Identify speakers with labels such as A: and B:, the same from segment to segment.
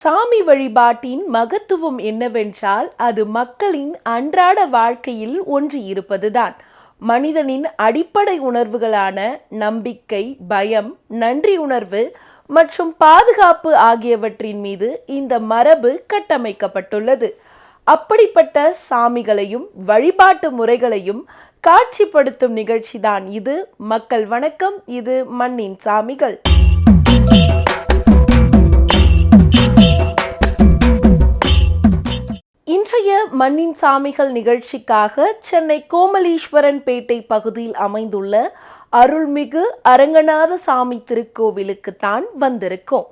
A: சாமி வழிபாட்டின் மகத்துவம் என்னவென்றால் அது மக்களின் அன்றாட வாழ்க்கையில் ஒன்றி இருப்பதுதான். மனிதனின் அடிப்படை உணர்வுகளான நம்பிக்கை, பயம், நன்றி உணர்வு மற்றும் பாதுகாப்பு ஆகியவற்றின் மீது இந்த மரபு கட்டமைக்கப்பட்டுள்ளது. அப்படிப்பட்ட சாமிகளையும் வழிபாட்டு முறைகளையும் காட்சிப்படுத்தும் நிகழ்ச்சிதான் இது. மக்கள் வணக்கம், இது மண்ணின் சாமிகள். இன்றைய மண்ணின் சாமிகள் நிகழ்ச்சிக்காக சென்னை கோமலீஸ்வரன்பேட்டை பகுதியில் அமைந்துள்ள அருள்மிகு அரங்கநாத சாமி திருக்கோவிலுக்குத்தான் வந்திருக்கோம்.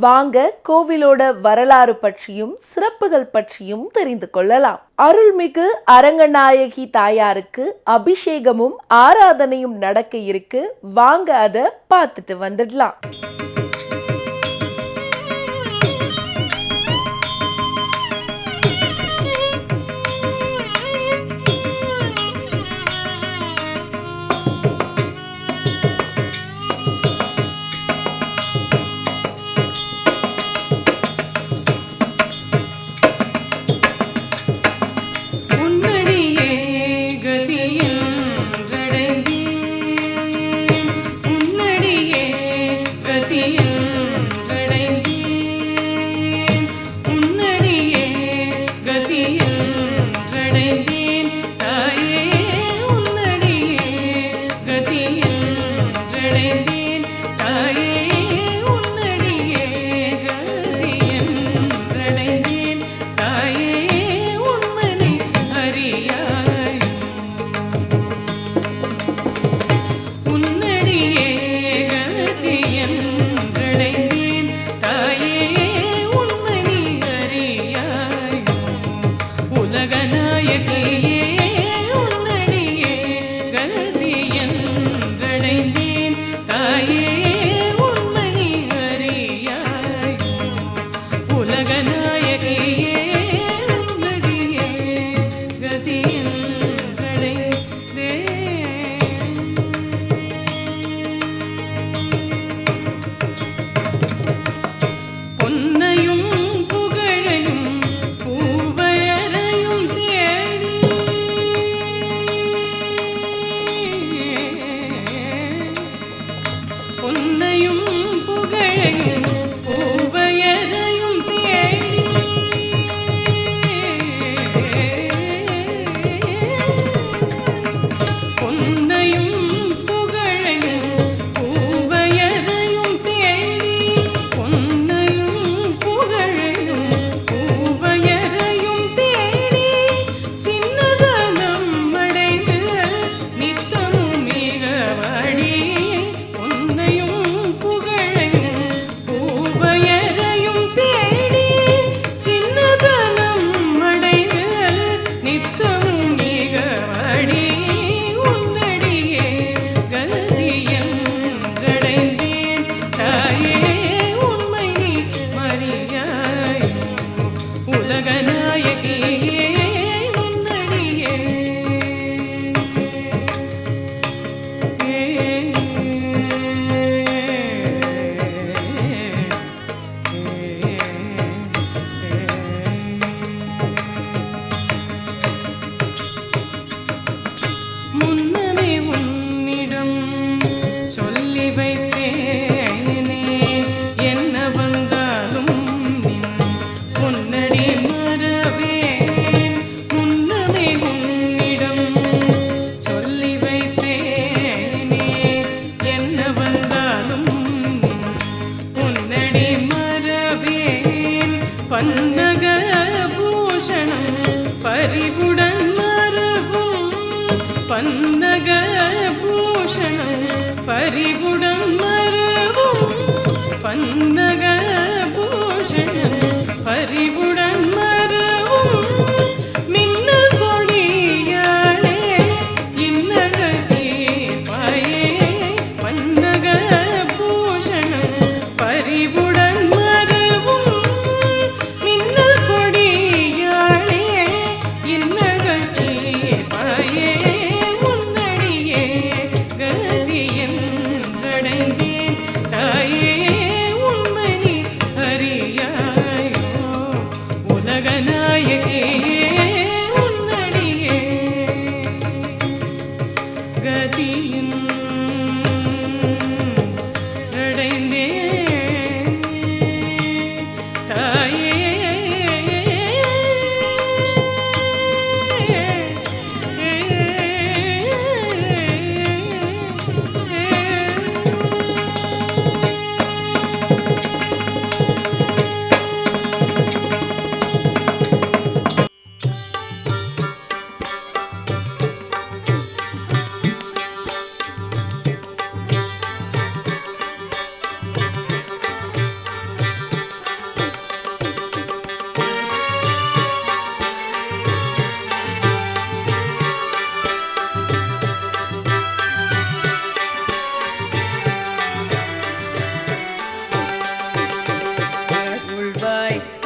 A: வாங்க கோவிலோட வரலாறு பற்றியும் சிறப்புகள் பற்றியும் தெரிந்து கொள்ளலாம். அருள்மிகு அரங்கநாயகி தாயாருக்கு அபிஷேகமும் ஆராதனையும் நடக்க இருக்கு. வாங்க அதை பார்த்துட்டு வந்துடலாம்.
B: தாயே உண்மை அறியாய் ஜகநாயகி உன்னடியே கதியின் அடைந்தே தாயே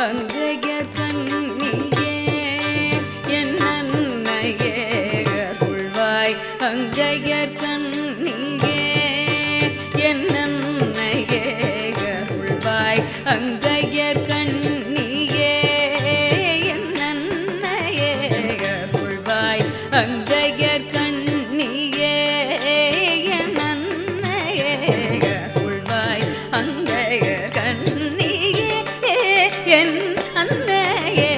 B: அங்கையர் கண்ணியே என் அன்னையே அருள்வாய் அங்கையர் கண்ணியே என் அன்னையே அருள்வாய் அங்கையர் கண்ணியே என் அன்னையே அருள்வாய் அங்கையர் கண்ணியே என் அன்னையே அருள்வாய் அங்கையர் கண்ணியே என் அன்னையே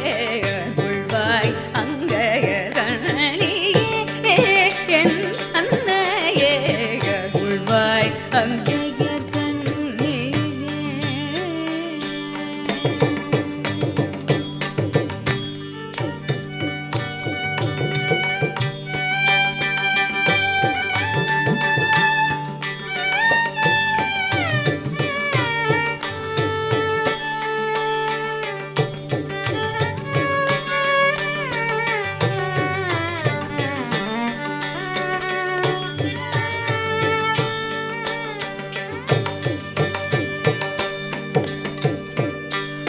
B: அருள்வாய் அங்கையர் கண்ணியே என் அன்னையே அருள்வாய் அங்கையர் கண்ணியே.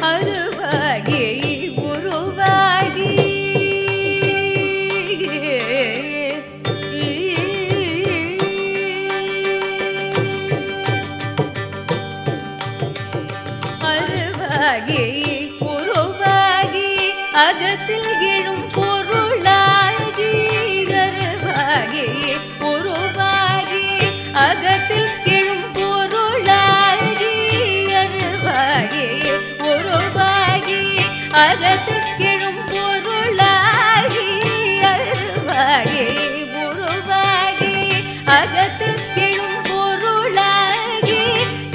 B: அருவாகி உருவாகி அருவாகி உருவாகி அகத்தில் எழும் பொருளாகி அருவாகி உருவாகி அகத்தில் எழும் பொருளாகி அருவாகி உருவாகி அகத்தில் எழும் பொருளாகி அருவாகி உருவாகி அகத்தில் எழும் பொருளாகி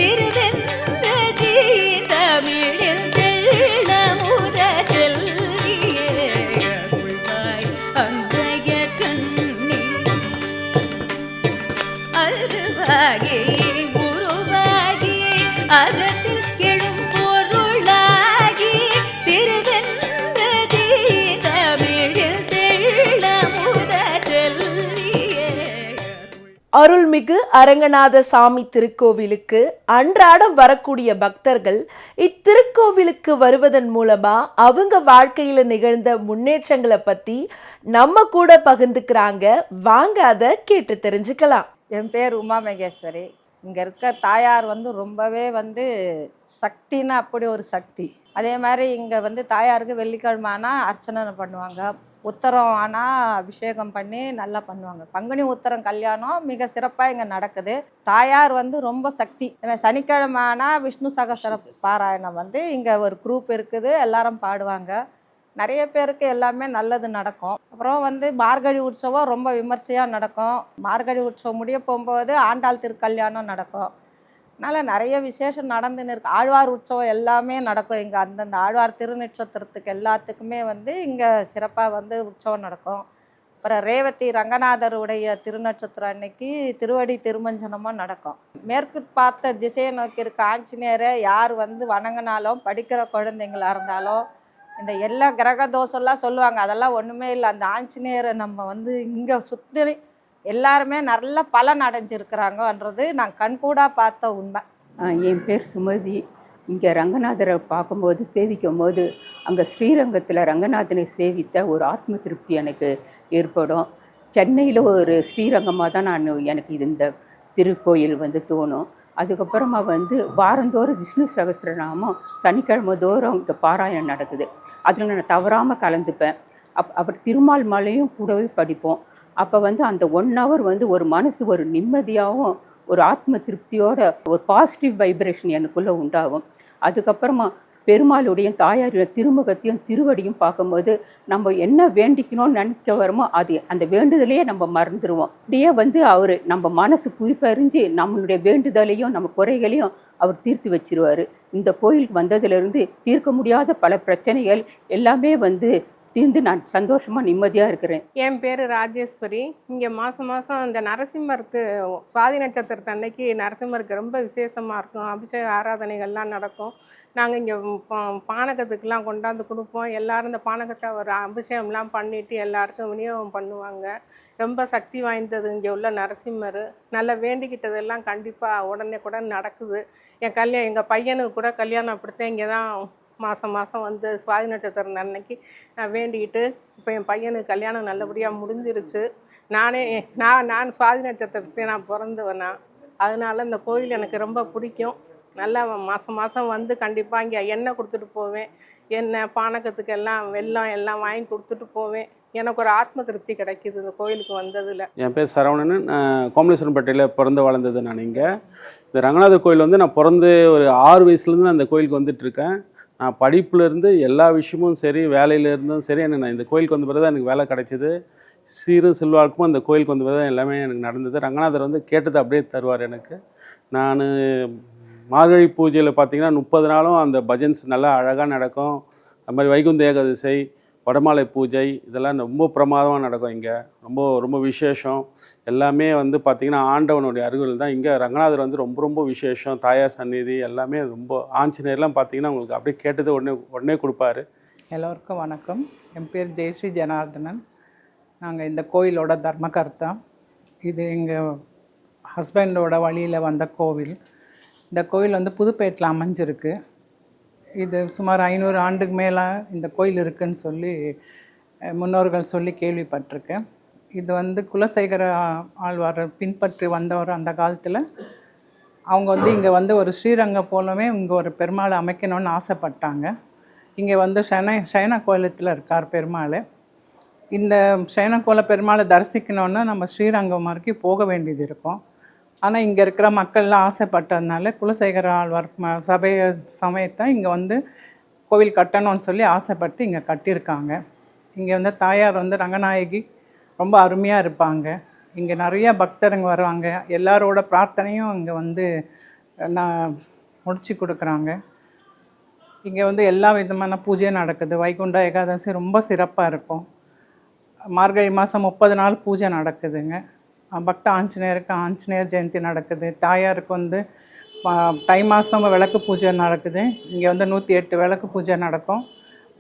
B: திருவென்ற தமிழில் தெள்ளமுத செல்வியே அருள்வாய் அங்கையர் கண்ணி அருவாகி உருவாகி அகத்தில் எழும் பொருளாகி திருவென்ற தமிழில் தெள்ளமுத செல்வியே.
A: அருள்மிகு அரங்கநாத சாமி திருக்கோவிலுக்கு அன்றாடம் வரக்கூடிய பக்தர்கள் இத்திருக்கோவிலுக்கு வருவதன் மூலமா அவங்க வாழ்க்கையில நிகழ்ந்த முன்னேற்றங்களை பத்தி நம்ம கூட பகிர்ந்துக்கிறாங்க. வாங்க அதை கேட்டு தெரிஞ்சுக்கலாம்.
C: என் பேர் உமா மகேஸ்வரி. இங்கே இருக்க தாயார் ரொம்பவே சக்தின்னா அப்படி ஒரு சக்தி. அதே மாதிரி இங்கே தாயாருக்கு வெள்ளிக்கிழமை ஆனால் அர்ச்சனை பண்ணுவாங்க. உத்தரம் ஆனால் அபிஷேகம் பண்ணி நல்லா பண்ணுவாங்க. பங்குனி உத்தரம் கல்யாணம் மிக சிறப்பாக இங்கே நடக்குது. தாயார் ரொம்ப சக்தி. சனிக்கிழமை ஆனால் விஷ்ணு சகஸ்ர பாராயணம் இங்கே ஒரு குரூப் இருக்குது, எல்லாரும் பாடுவாங்க. நிறைய பேருக்கு எல்லாமே நல்லது நடக்கும். அப்புறம் மார்கழி உற்சவம் ரொம்ப விமர்சையாக நடக்கும். மார்கழி உற்சவம் முடிய போகும்போது ஆண்டாள் திருக்கல்யாணம் நடக்கும். அதனால் நிறைய விசேஷம் நடந்துன்னு இருக்கு. ஆழ்வார் உற்சவம் எல்லாமே நடக்கும் இங்கே. அந்தந்த ஆழ்வார் திருநட்சத்திரத்துக்கு எல்லாத்துக்குமே இங்கே சிறப்பாக உற்சவம் நடக்கும். அப்புறம் ரேவதி ரங்கநாதருடைய திருநட்சத்திரம் அன்னைக்கு திருவடி திருமஞ்சனமும் நடக்கும். மேற்கு பார்த்த திசையை நோக்கி இருக்க ஆஞ்சநேயரை யார் வணங்கினாலும், படிக்கிற குழந்தைங்களாக இருந்தாலும், இந்த எல்லா கிரக தோஷம்லாம் சொல்லுவாங்க, அதெல்லாம் ஒன்றுமே இல்லை. அந்த ஆஞ்சநேயரை நம்ம இங்கே சுற்றி எல்லாருமே நல்ல பலன் அடைஞ்சிருக்கிறாங்கன்றது நான் கண்கூடாக பார்த்த உண்மை.
D: என் பேர் சுமதி. இங்கே ரங்கநாதரை பார்க்கும்போது சேவிக்கும் போது அங்கே ஸ்ரீரங்கத்தில் ரங்கநாதனை சேவித்த ஒரு ஆத்ம திருப்தி எனக்கு ஏற்படும். சென்னையில் ஒரு ஸ்ரீரங்கமாக தான் எனக்கு இந்த திருக்கோயில் தோணும். அதுக்கப்புறமா வாரந்தோறும் விஷ்ணு சகஸ்ரநாமம் சனிக்கிழமை தோறும் இங்கே பாராயணம் நடக்குது. அதில் நான் தவறாமல் கலந்துப்பேன். அப்புறம் திருமால் மாலையும் கூடவே படிப்போம். அப்போ வந்து அந்த 1 ஹவர் வந்து ஒரு மனசு ஒரு நிம்மதியாகவும் ஒரு ஆத்ம திருப்தியோட ஒரு பாசிட்டிவ் வைப்ரேஷன் எனக்குள்ளே உண்டாகும். அதுக்கப்புறமா பெருமாளுடைய தாயாருடைய திருமுகத்தையும் திருவடியும் பார்க்கும்போது நம்ம என்ன வேண்டிக்கணும்னு நினைக்க வரமோ அது அந்த வேண்டுதலையே நம்ம மறந்துடுவோம். அப்படியே வந்து அவர் நம்ம மனசு குறிப்பறிஞ்சு நம்மளுடைய வேண்டுதலையும் நம்ம குறைகளையும் அவர் தீர்த்து வச்சிருவார். இந்த கோயிலுக்கு வந்ததுலேருந்து தீர்க்க முடியாத பல பிரச்சனைகள் எல்லாமே வந்து தீர்ந்து நான் சந்தோஷமாக நிம்மதியாக இருக்கிறேன்.
E: என் பேர் ராஜேஸ்வரி. இங்கே மாதம் மாதம் இந்த நரசிம்மருக்கு சுவாதி நட்சத்திரத்து அன்னைக்கு நரசிம்மருக்கு ரொம்ப விசேஷமாக இருக்கும். அபிஷேக ஆராதனைகள்லாம் நடக்கும். நாங்கள் இங்கே பானகத்துக்கெலாம் கொண்டாந்து கொடுப்போம். எல்லோரும் இந்த பானகத்தை ஒரு அபிஷேகம்லாம் பண்ணிவிட்டு எல்லாருக்கும் விநியோகம் பண்ணுவாங்க. ரொம்ப சக்தி வாய்ந்தது இங்கே உள்ள நரசிம்மர். நல்லா வேண்டிக்கிட்டதெல்லாம் கண்டிப்பாக உடனே கூட நடக்குது. எங்கள் பையனுக்கு கூட கல்யாணம் அப்படித்தான் இங்கே தான் மாதம் மாதம் வந்து சுவாதி நட்சத்திரம் அன்னைக்கு நான் வேண்டிக்கிட்டு இப்போ என் பையனுக்கு கல்யாணம் நல்லபடியாக முடிஞ்சிருச்சு. நான் சுவாதி நட்சத்திரத்தை நான் பிறந்தவனா, அதனால இந்த கோயில் எனக்கு ரொம்ப பிடிக்கும். நல்லா மாதம் மாதம் வந்து கண்டிப்பாக இங்கே எண்ணெய் கொடுத்துட்டு போவேன். எண்ணெய் பானகத்துக்கு எல்லாம் வெல்லம் எல்லாம் வாங்கி கொடுத்துட்டு போவேன். எனக்கு ஒரு ஆத்ம திருப்தி கிடைக்கிது இந்த கோயிலுக்கு வந்ததில்.
F: என் பேர் சரவணன். கோமலேஸ்வரம்பேட்டையில் பிறந்து வளர்ந்தது. நான் இங்கே இந்த ரங்கநாதர் கோயில் வந்து நான் பிறந்து ஒரு 6 வயசுலேருந்து நான் இந்த கோயிலுக்கு வந்துட்டுருக்கேன். நான் படிப்புலேருந்து எல்லா விஷயமும் சரி, வேலையிலேருந்தும் சரி, நான் இந்த கோயிலுக்கு வந்த பிறகு தான் எனக்கு வேலை கிடைச்சிது. சீரும் செல்வாக்குக்கும் அந்த கோயிலுக்கு வந்த பிறகு தான் எல்லாமே எனக்கு நடந்தது. ரங்கநாதர் வந்து கேட்டது அப்படியே தருவார் எனக்கு. நான் மார்கழி பூஜையில் பார்த்திங்கன்னா 30 நாளும் அந்த பஜன்ஸ் நல்லா அழகாக நடக்கும். அது மாதிரி வைகுந்த ஏகாதசி, வடமாலை பூஜை இதெல்லாம் ரொம்ப பிரமாதமாக நடக்கும். இங்கே ரொம்ப ரொம்ப விசேஷம். எல்லாமே வந்து பார்த்திங்கன்னா ஆண்டவனுடைய அருகில் தான். இங்கே ரங்கநாதர் வந்து ரொம்ப ரொம்ப விசேஷம். தாயார் சந்நிதி எல்லாமே ரொம்ப. ஆஞ்சநேயர்லாம் பார்த்திங்கன்னா உங்களுக்கு அப்படியே கேட்டது உடனே கொடுப்பாரு.
G: எல்லோருக்கும் வணக்கம். என் பேர் ஜெயஸ்ரீ ஜனார்தனன். நாங்கள் இந்த கோயிலோட தர்மகர்த்தா. இது எங்கள் ஹஸ்பண்டோட வழியில் வந்த கோவில். இந்த கோயில் வந்து புதுப்பேட்டில் அமைஞ்சிருக்கு. இது சுமார் 500 ஆண்டுக்கு மேலே இந்த கோயில் இருக்குதுன்னு சொல்லி முன்னோர்கள் சொல்லி கேள்விப்பட்டிருக்கேன். இது வந்து குலசேகர ஆழ்வார் பின்பற்றி வந்தவர். அந்த காலத்தில் அவங்க வந்து இங்கே வந்து ஒரு ஸ்ரீரங்கம் போலவே இங்கே ஒரு பெருமாளை அமைக்கணும்னு ஆசைப்பட்டாங்க. இங்கே வந்து சயன கோலத்தில் இருக்கார் பெருமாள். இந்த சயனக்கோல பெருமாளை தரிசிக்கணுன்னா நம்ம ஸ்ரீரங்கம் வரைக்கும் போக வேண்டியது இருக்கும். ஆனால் இங்கே இருக்கிற மக்கள்லாம் ஆசைப்பட்டதுனால குலசேகர ஆழ்வார் சமயத்தை இங்கே வந்து கோவில் கட்டணும்னு சொல்லி ஆசைப்பட்டு இங்கே கட்டியிருக்காங்க. இங்கே வந்து தாயார் வந்து ரங்கநாயகி ரொம்ப அருமையாக இருப்பாங்க. இங்கே நிறைய பக்தருங்க வருவாங்க. எல்லாரோட பிரார்த்தனையும் இங்கே வந்து நான் முடிச்சு கொடுக்குறாங்க. இங்கே வந்து எல்லா விதமான பூஜையும் நடக்குது. வைகுண்ட ஏகாதசி ரொம்ப சிறப்பாக இருக்கும். மார்கழி மாதம் 30 நாள் பூஜை நடக்குதுங்க. பக்த ஆஞ்சநேயருக்கு ஆஞ்சநேயர் ஜெயந்தி நடக்குது. தாயாருக்கு வந்து தை மாதம் விளக்கு பூஜை நடக்குது. இங்கே வந்து 108 விளக்கு பூஜை நடக்கும்.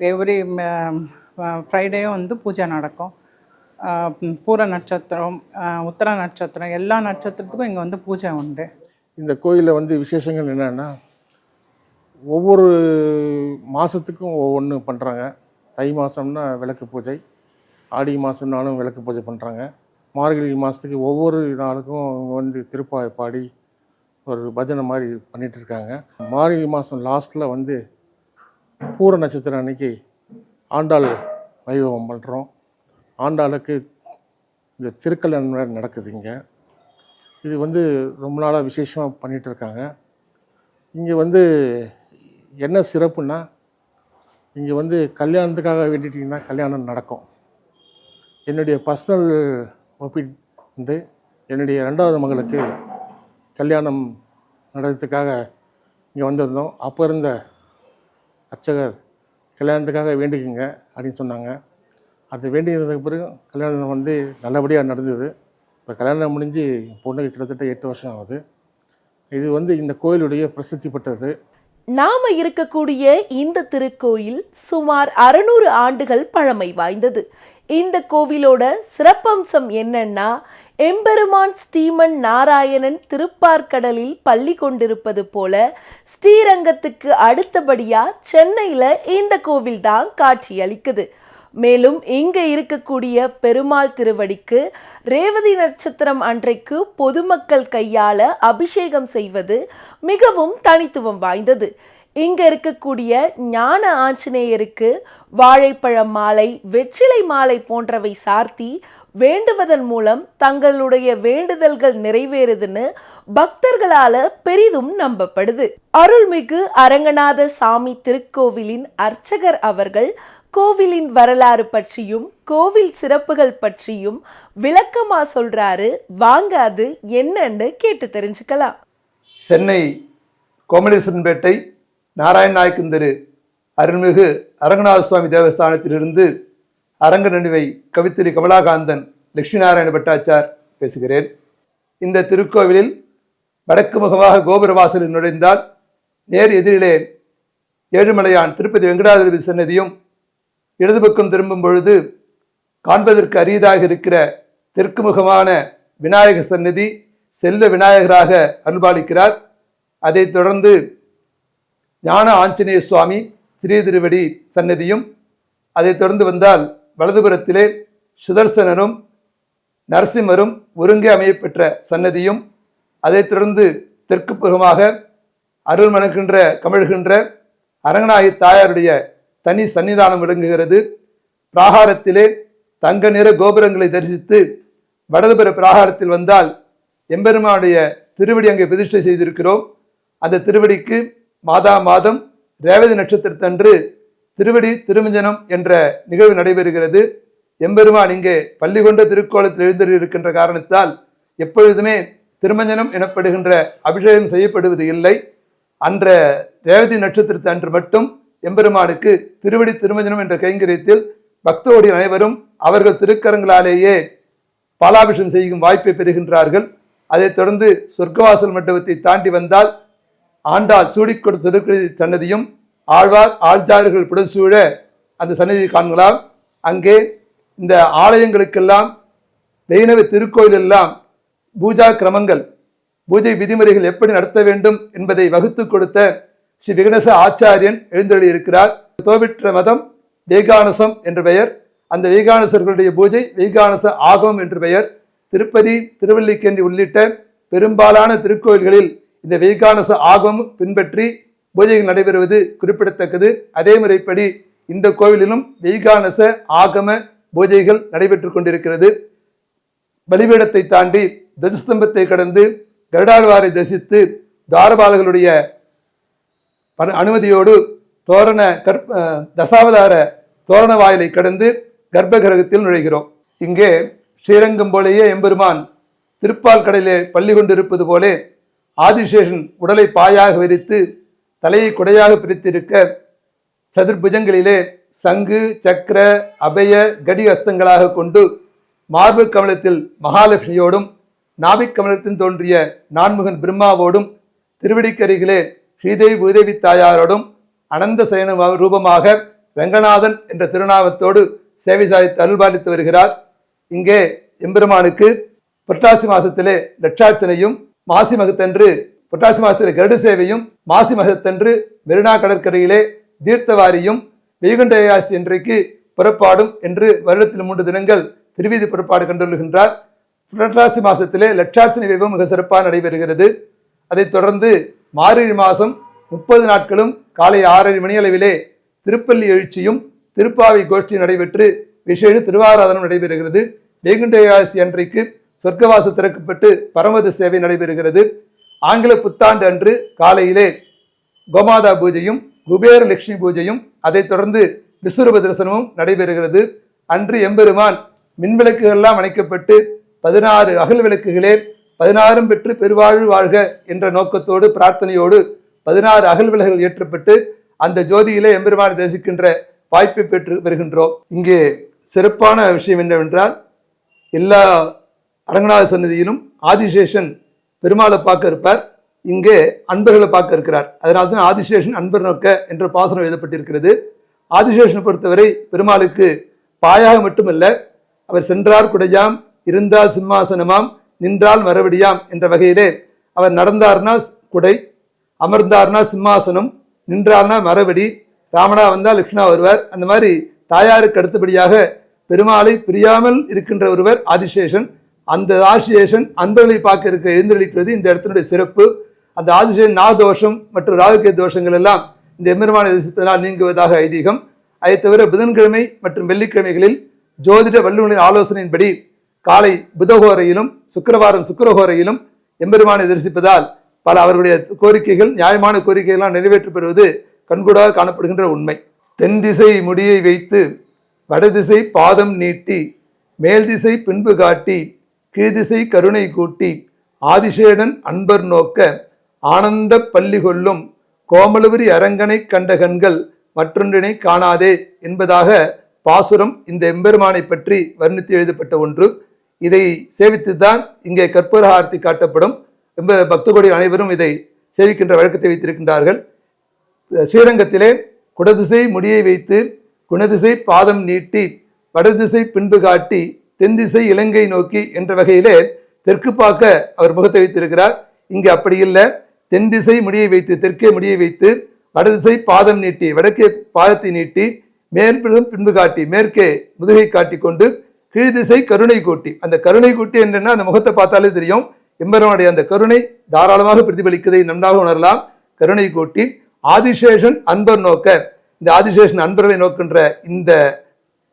G: எவ்ரி ஃப்ரைடேயும் வந்து பூஜை நடக்கும். பூர நட்சத்திரம், உத்தர நட்சத்திரம், எல்லா நட்சத்திரத்துக்கும் இங்கே வந்து பூஜை உண்டு.
H: இந்த கோயிலில் வந்து விசேஷங்கள் என்னென்னா ஒவ்வொரு மாதத்துக்கும் ஒவ்வொன்று பண்ணுறாங்க. தை மாதம்னா விளக்கு பூஜை, ஆடி மாதம்னாலும் விளக்கு பூஜை பண்ணுறாங்க. மார்கழி மாதத்துக்கு ஒவ்வொரு நாளுக்கும் வந்து திருப்பாவை பாடி ஒரு பஜனை மாதிரி பண்ணிகிட்ருக்காங்க. மார்கழி மாதம் லாஸ்ட்டில் வந்து பூர நட்சத்திரம் அன்னைக்கு ஆண்டாள் வைபவம் பண்ணுறோம். ஆண்டாளுக்கு இந்த திருக்கல்யாணம் நடக்குது இங்கே. இது வந்து ரொம்ப நாளாக விசேஷமாக பண்ணிகிட்ருக்காங்க. இங்கே வந்து என்ன சிறப்புன்னா, இங்கே வந்து கல்யாணத்துக்காக வேண்டிட்டிங்கன்னா கல்யாணம் நடக்கும். என்னுடைய பர்சனல் ஒப்பீட் வந்து என்னுடைய 2வது மகளுக்கு கல்யாணம் நடக்கிறதுக்காக இங்கே வந்திருந்தோம். அப்போ இருந்த அர்ச்சகர் கல்யாணத்துக்காக வேண்டிக்குங்க அப்படின்னு சொன்னாங்க. அது வேண்டியதுக்கு பிறகு கல்யாணம் வந்து நல்லபடியாக நடந்தது. இப்போ கல்யாணம் முடிஞ்சு பொண்ணுக்கு கிட்டத்தட்ட 8 வருஷம் ஆகுது. இது வந்து இந்த கோயிலுடைய பிரசித்தி பெற்றது.
A: நாம இருக்கக்கூடிய இந்த திருக்கோயில் சுமார் 600 ஆண்டுகள் பழமை வாய்ந்தது. இந்த கோவிலோட சிறப்பம்சம் என்னன்னா, எம்பெருமான் ஸ்ரீமன் நாராயணன் திருப்பார்கடலில் பள்ளி கொண்டிருப்பது போல ஸ்ரீரங்கத்துக்கு அடுத்தபடியா சென்னையில இந்த கோவில் தான் காட்சி அளிக்குது. மேலும் இங்க இருக்கக்கூடிய பெருமாள் திருவடிக்கு ரேவதி நட்சத்திரம் அன்றைக்கு பொதுமக்கள் கையால அபிஷேகம் செய்வது மிகவும் தனித்துவம் வாய்ந்தது. இங்க இருக்கக்கூடிய ஞான ஆஞ்சநேயருக்கு வாழைப்பழ மாலை, வெற்றிலை மாலை போன்றவை சார்த்தி வேண்டுவதன் மூலம் தங்களுடைய வேண்டுதல்கள் நிறைவேறுதுன்னு பக்தர்களால பெரிதும் நம்பப்படுது. அருள்மிகு அரங்கநாத சாமி திருக்கோவிலின் அர்ச்சகர் அவர்கள் கோவிலின் வரலாறு பற்றியும் கோவில் சிறப்புகள் பற்றியும் விளக்கமா சொல்றாரு. வாங்க அது என்னன்னு கேட்டு தெரிஞ்சுக்கலாம்.
I: சென்னை கோமலேஸ்வரன்பேட்டை நாராயண நாயக்கன் தெரு அருள்மிகு அரங்கநாத சுவாமி தேவஸ்தானத்திலிருந்து அரங்க நடுவை கவித்திரி கமலாகாந்தன் லட்சுமி நாராயண பட்டாச்சார் பேசுகிறேன். இந்த திருக்கோவிலில் வடக்கு முகமாக கோபுர வாசலில் நுழைந்தால் நேர் எதிரிலே ஏழுமலையான் திருப்பதி வெங்கடாதிபதி சன்னதியும், இடது பக்கம் திரும்பும் பொழுது காண்பதற்கு அரியதாக இருக்கிற தெற்கு முகமான விநாயகர் சன்னதி செல்வ விநாயகராக அருள்பாலிக்கிறார். அதைத் தொடர்ந்து ஞான ஆஞ்சநேய சுவாமி ஸ்ரீதிருவடி சன்னதியும், அதைத் தொடர்ந்து வந்தால் வலதுபுறத்திலே சுதர்சனரும் நரசிம்மரும் ஒருங்கே அமையப்பெற்ற சன்னதியும், அதைத் தொடர்ந்து தெற்கு புறமாக அருள் மணக்கின்ற கமழ்கின்ற அரங்கநாயகி தாயாருடைய தனி சன்னிதானம் விளங்குகிறது. பிராகாரத்திலே தங்க நிற கோபுரங்களை தரிசித்து வடதுபுற பிராகாரத்தில் வந்தால் எம்பெருமானுடைய திருவடி அங்கே பிரதிஷ்டை செய்திருக்கிறோம். அந்த திருவடிக்கு மாதா மாதம் ரேவதி நட்சத்திரத்தன்று திருவடி திருமஞ்சனம் என்ற நிகழ்வு நடைபெறுகிறது. எம்பெருமான் இங்கே பள்ளி கொண்ட திருக்கோலத்தில் எழுந்திருக்கின்ற காரணத்தால் எப்பொழுதுமே திருமஞ்சனம் எனப்படுகின்ற அபிஷேகம் செய்யப்படுவது இல்லை. அன்ற ரேவதி நட்சத்திரத்து அன்று மட்டும் எம்பெருமானுக்கு திருவடி திருமஞ்சனம் என்ற கைங்கரியத்தில் பக்தோடி அனைவரும் அவர்கள் திருக்கரங்களாலேயே பாலாபிஷேகம் செய்யும் வாய்ப்பை பெறுகின்றார்கள். அதைத் தொடர்ந்து சொர்க்கவாசல் மண்டபத்தை தாண்டி வந்தால் ஆண்டாள் சூடிக்கொடு திருக்கடி சன்னதியும், ஆழ்வார் ஆழ்ஜார்கள் புடசூழ அந்த சன்னதியை காண்கலாம். அங்கே இந்த ஆலயங்களுக்கெல்லாம் வைணவ திருக்கோயில் எல்லாம் பூஜா கிரமங்கள், பூஜை விதிமுறைகள் எப்படி நடத்த வேண்டும் என்பதை வகுத்து கொடுத்த ஸ்ரீ விகணேச ஆச்சாரியன் எழுந்தருளியிருக்கிறார். தோபிற்ற மதம் வைகானசம் என்று பெயர். அந்த வைகானசர்களுடைய பூஜை வைகானச ஆகமம் என்று பெயர். திருப்பதி, திருவல்லிக்கேணி உள்ளிட்ட பெரும்பாலான திருக்கோயில்களில் இந்த வைகானச ஆகமம் பின்பற்றி பூஜைகள் நடைபெறுவது குறிப்பிடத்தக்கது. அதே முறைப்படி இந்த கோவிலிலும் வைகானச ஆகம பூஜைகள் நடைபெற்று கொண்டிருக்கிறது. பலிபீடத்தை தாண்டி தஜஸ்தம்பத்தை கடந்து கருடாழ்வாரை தரிசித்து துவாரபாலகளுடைய அனுமதியோடு தோரண தசாவதார தோரண வாயிலை கடந்து கர்ப்ப கிரகத்தில் நுழைகிறோம். இங்கே ஸ்ரீரங்கம் போலேயே எம்பெருமான் திருப்பால் கடலிலே பள்ளி கொண்டிருப்பது போலே ஆதிசேஷன் உடலை பாயாக விரித்து தலையை குடையாக பிரித்திருக்க சதுர்புஜங்களிலே சங்கு, சக்கர, அபய, கடி அஸ்தங்களாக கொண்டு மார்பு கமலத்தில் மகாலட்சுமியோடும் நாபிக் கமலத்தில் தோன்றிய நான்முகன் பிரம்மாவோடும் திருவடிக்கரிகளே ஸ்ரீதேவி பூதேவி தாயாரோடும் அனந்த சயன ரூபமாக ரங்கநாதன் என்ற திருநாமத்தோடு சேவை சாதித்து அருள்பாலித்து வருகிறார். இங்கே எம்பெருமானுக்கு புரட்டாசி மாசத்திலே லட்சார்ச்சனையும், மாசி மகத்தன்று புரட்டாசி மாசத்திலே கருடு சேவையும், மாசி மகத்தன்று மெரினா கடற்கரையிலே தீர்த்தவாரியும், வைகுண்ட ஏகாதசி இன்றைக்கு புறப்பாடும் என்று வருடத்தில் 3 தினங்கள் திருவீதி புறப்பாடு கண்டுள்ளுகின்றார். புரட்டாசி மாசத்திலே லட்சார்ச்சனை வைபவம் மிக சிறப்பாக நடைபெறுகிறது. அதைத் தொடர்ந்து மார்கழி மாதம் 30 நாட்களும் காலை 6:30 மணி அளவிலே திருப்பள்ளி எழுச்சியும் திருப்பாவை கோஷ்டி நடைபெற்று விசேஷ திருவாராதனம் நடைபெறுகிறது. வைகுண்ட ஏகாதசி அன்றைக்கு சொர்க்கவாசல் திறக்கப்பட்டு பரமத சேவை நடைபெறுகிறது. ஆங்கில புத்தாண்டு அன்று காலையிலே கோமாதா பூஜையும் குபேர லட்சுமி பூஜையும், அதைத் தொடர்ந்து விஸ்வரூப தரிசனமும் நடைபெறுகிறது. அன்று எம்பெருமான் மின்விளக்குகள்லாம் அணைக்கப்பட்டு 16 அகல் விளக்குகளே 16 பெற்று பெருவாழ்வு வாழ்க என்ற நோக்கத்தோடு பிரார்த்தனையோடு 16 அகல் விளக்குகள் ஏற்றப்பட்டு அந்த ஜோதியிலே எம்பெருமானை தரிசிக்கின்ற வாய்ப்பை பெற்று வருகின்றோம். இங்கே சிறப்பான விஷயம் என்னவென்றால், எல்லா அரங்கநாத சன்னதியிலும் ஆதிசேஷன் பெருமாளை பார்க்க இருப்பார், இங்கே அன்பர்களை பார்க்க இருக்கிறார். அதனால்தான் ஆதிசேஷன் அன்பர் நோக்க என்ற பாசனம் எழுதப்பட்டிருக்கிறது. ஆதிசேஷனை பொறுத்தவரை பெருமாளுக்கு பாயாக மட்டுமல்ல, அவர் சென்றார் குடையாம், இருந்தால் சிம்மாசனமாம், நின்றால் மறுபடியாம் என்ற வகையிலே அவர் நடந்தார்னா குடை, அமர்ந்தார்னா சிம்மாசனம், நின்றார்னா மறுபடி, ராமனா வந்தால் லக்ஷ்மணா வருவார். அந்த மாதிரி தாயாருக்கு அடுத்தபடியாக பெருமாளை பிரியாமல் இருக்கின்ற ஒருவர் ஆதிசேஷன். அந்த ஆதிசேஷன் அன்பர்களை பார்க்க இருக்க எழுந்தளிக்கிறது இந்த இடத்தினுடைய சிறப்பு. அந்த ஆதிசேஷன் நாதோஷம் மற்றும் ராகுகே தோஷங்கள் எல்லாம் இந்த எம்பெருமானை தரிசிப்பதனால் நீங்குவதாக ஐதீகம். அதை தவிர புதன்கிழமை மற்றும் வெள்ளிக்கிழமைகளில் ஜோதிட வல்லுநரின் ஆலோசனையின்படி காலை புதகோரையிலும் சுக்கிரவாரம் சுக்கிரகோரையிலும் எம்பெருமானை தரிசிப்பதால் பல அவர்களுடைய கோரிக்கைகள், நியாயமான கோரிக்கைகள்லாம் நிறைவேற்றப்படுவது கண்கூடாக காணப்படுகின்ற உண்மை. தென் திசை முடியை வைத்து வடதிசை பாதம் நீட்டி மேல் திசை பின்பு காட்டி கீழ்திசை கருணை கூட்டி ஆதிசேடன் அன்பர் நோக்க ஆனந்த பள்ளி கொள்ளும் கோமலபுரி அரங்கனை கண்ட கண்கள் மற்றொன்றினை காணாதே என்பதாக பாசுரம் இந்த எம்பெருமானை பற்றி வர்ணித்து எழுதப்பட்ட ஒன்று. இதை சேவித்துதான் இங்கே கற்பூர ஆரத்தி காட்டப்படும். பக்தகோடி அனைவரும் இதை சேவிக்கின்ற வழக்கத்தை வைத்திருக்கின்றார்கள். ஸ்ரீரங்கத்திலே குடதிசை முடியை வைத்து குணதிசை பாதம் நீட்டி வடதிசை பின்பு காட்டி தென்திசை இலங்கை நோக்கி என்ற வகையிலே தெற்கு பார்க்க அவர் முகத்தை வைத்திருக்கிறார். இங்கு அப்படி இல்லை. தென் திசை முடியை வைத்து தெற்கே முடியை வைத்து வடதிசை பாதம் நீட்டி வடக்கே பாதத்தை நீட்டி மேற்பிலும் பின்பு காட்டி மேற்கே முதுகை காட்டி கொண்டு கீழ்திசை கருணை கூட்டி, அந்த கருணை கூட்டி என்னன்னா அந்த முகத்தை பார்த்தாலே தெரியும் எம்பெருமானுடைய அந்த கருணை தாராளமாக பிரதிபலிக்கதை நன்றாக உணரலாம். கருணை கூட்டி ஆதிசேஷன் அன்பர் நோக்க, இந்த ஆதிசேஷன் அன்பர்களை நோக்கின்ற இந்த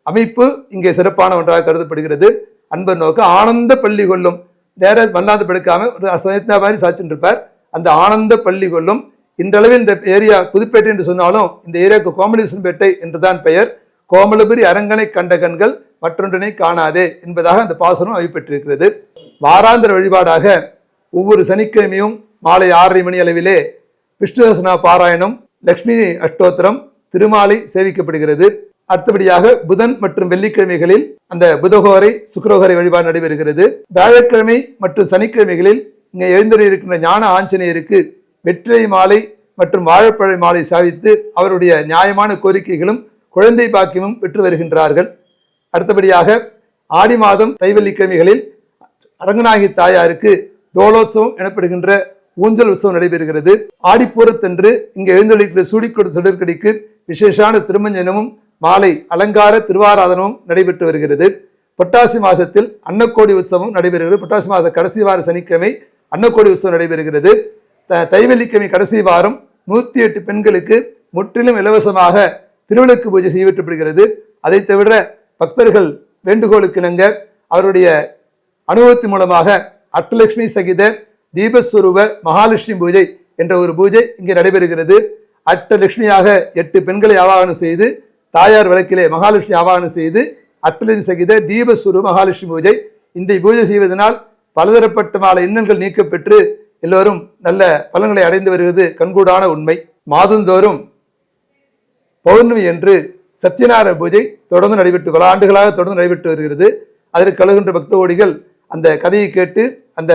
I: அமைப்பு இங்கே சிறப்பான ஒன்றாக கருதப்படுகிறது. அன்பர் நோக்க ஆனந்த பள்ளி கொள்ளும், நேர மல்லாந்து படுக்காம ஒரு சயத்னா மாதிரி சாச்சிட்டு இருப்பார். அந்த ஆனந்த பள்ளி கொள்ளும். இன்றளவில் இந்த ஏரியா புதுப்பேட்டை என்று சொன்னாலும் இந்த ஏரியாவுக்கு கோமலேசன்பேட்டை என்றுதான் பெயர். கோமலபுரி அரங்கனை கண்ட கண்கள் மற்றொன்றினை காணாதே என்பதாக அந்த பாசனம் அமைப்பெற்றிருக்கிறது. வாராந்திர வழிபாடாக ஒவ்வொரு சனிக்கிழமையும் மாலை 6:30 மணி அளவிலே விஷ்ணுதசனா பாராயணம், லக்ஷ்மி அஷ்டோத்திரம், திருமாலை சேவிக்கப்படுகிறது. அடுத்தபடியாக புதன் மற்றும் வெள்ளிக்கிழமைகளில் அந்த புதகோரை சுக்கிரகோரை வழிபாடு நடைபெறுகிறது. வியாழக்கிழமை மற்றும் சனிக்கிழமைகளில் இங்கே எழுந்தருளியிருக்கின்ற ஞான ஆஞ்சநேயருக்கு வெற்றிலை மாலை மற்றும் வாழைப்பழ மாலை சாவித்து அவருடைய நியாயமான கோரிக்கைகளும் குழந்தை பாக்கியமும் பெற்று வருகின்றார்கள். அடுத்தபடியாக ஆடி மாதம் தைவெள்ளிக்கிழமைகளில் அரங்கநாயகி தாயாருக்கு டோலோத்சவம் எனப்படுகின்ற ஊஞ்சல் உற்சவம் நடைபெறுகிறது. ஆடிப்பூரத்தன்று இங்கே எழுந்தருளிக்கிற சூடிக்கொடு சுடற்கடிக்கு விசேஷான திருமஞ்சனமும் மாலை அலங்கார திருவாராதனமும் நடைபெற்று வருகிறது. புரட்டாசி மாசத்தில் அன்னக்கோடி உற்சவம் நடைபெறுகிறது. புரட்டாசி மாத கடைசி வார சனிக்கிழமை அன்னக்கோடி உற்சவம் நடைபெறுகிறது. தைவெள்ளிக்கிழமை கடைசி வாரம் 108 பெண்களுக்கு முற்றிலும் இலவசமாக திருவிளக்கு பூஜை செய்யப்படுகிறது. அதை தவிர பக்தர்கள் வேண்டுகோளுக்கு இணங்க அவருடைய அனுபவத்தின் மூலமாக அஷ்டலட்சுமி சகித தீபஸ்வரூப மகாலட்சுமி பூஜை என்ற ஒரு பூஜை இங்கே நடைபெறுகிறது. அஷ்டலட்சுமியாக 8 பெண்களை ஆவாகனம் செய்து தாயார் விளக்கிலே மகாலட்சுமி ஆவாகனம் செய்து அஷ்டலட்சுமி சகித தீபஸ்வரூப மகாலட்சுமி பூஜை. இந்த பூஜை செய்வதனால் பலதரப்பட்ட இன்னல்கள் நீக்கப்பெற்று எல்லோரும் நல்ல பலன்களை அடைந்து வருகிறது கண்கூடான உண்மை. மாதந்தோறும் பௌர்ணமி என்று சத்யநாராயண பூஜை தொடர்ந்து நடைபெற்று பல ஆண்டுகளாக தொடர்ந்து நடைபெற்று வருகிறது. அதற்கு கலகின்ற பக்த கோடிகள் அந்த கதையை கேட்டு அந்த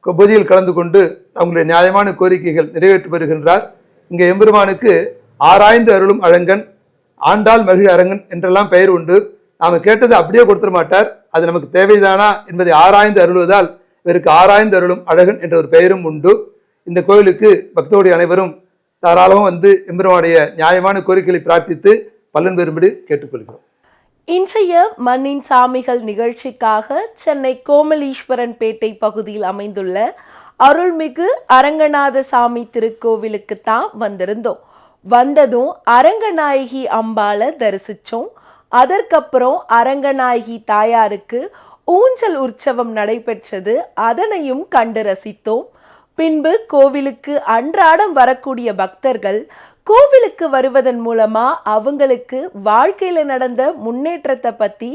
I: பூஜையில் கலந்து கொண்டு அவங்களுடைய நியாயமான கோரிக்கைகள் நிறைவேற்றி வருகின்றார். இங்கே எம்பெருமானுக்கு ஆராய்ந்து அருளும் அழங்கன், ஆண்டாள் மகிழ் அரங்கன் என்றெல்லாம் பெயர் உண்டு. நாம் கேட்டதை அப்படியே கொடுத்துட மாட்டார். அது நமக்கு தேவைதானா என்பதை ஆராய்ந்து அருள்வதால் இவருக்கு ஆராய்ந்து அருளும் அழகன் என்ற ஒரு பெயரும் உண்டு. இந்த கோயிலுக்கு பக்தோடி அனைவரும் தாராளமாக வந்து எம்பெருமானுடைய நியாயமான கோரிக்கைகளை பிரார்த்தித்து பலன் பெறும்படி கேட்டுக்கொள்கிறோம்.
A: இன்றைய மண்ணின் சாமிகள் நிகழ்ச்சிக்காக சென்னை கோமலீஸ்வரன் பேட்டை பகுதியில் அமைந்துள்ள அருள்மிகு அரங்கநாத சாமி திருக்கோவிலுக்கு தான் வந்திருந்தோம். வந்ததும் அரங்கநாயகி அம்பாளை தரிசிச்சோம். அதற்கப்புறம் அரங்கநாயகி தாயாருக்கு ஊஞ்சல் உற்சவம் நடைபெற்றது, அதனையும் கண்டு ரசித்தோம். பின்பு கோவிலுக்கு அன்றாடம் வரக்கூடிய பக்தர்கள் கோவிலுக்கு வருவதன் மூலமா அவங்களுக்கு வாழ்க்கையில நடந்த முன்னேற்றத்தை பத்தி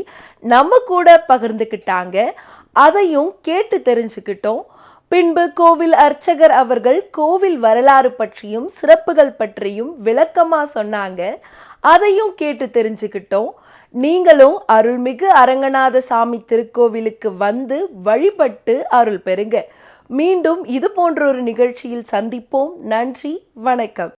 A: நம்ம கூட பகிர்ந்துக்கிட்டாங்க. அதையும் கேட்டு தெரிஞ்சுக்கிட்டோம். பின்பு கோவில் அர்ச்சகர் அவர்கள் கோவில் வரலாறு பற்றியும் சிறப்புகள் பற்றியும் விளக்கமா சொன்னாங்க. அதையும் கேட்டு தெரிஞ்சுக்கிட்டோம். நீங்களும் அருள்மிகு அரங்கநாத சாமி திருக்கோவிலுக்கு வந்து வழிபட்டு அருள் பெறுங்க. மீண்டும் இது போன்ற ஒரு நிகழ்ச்சியில் சந்திப்போம். நன்றி, வணக்கம்.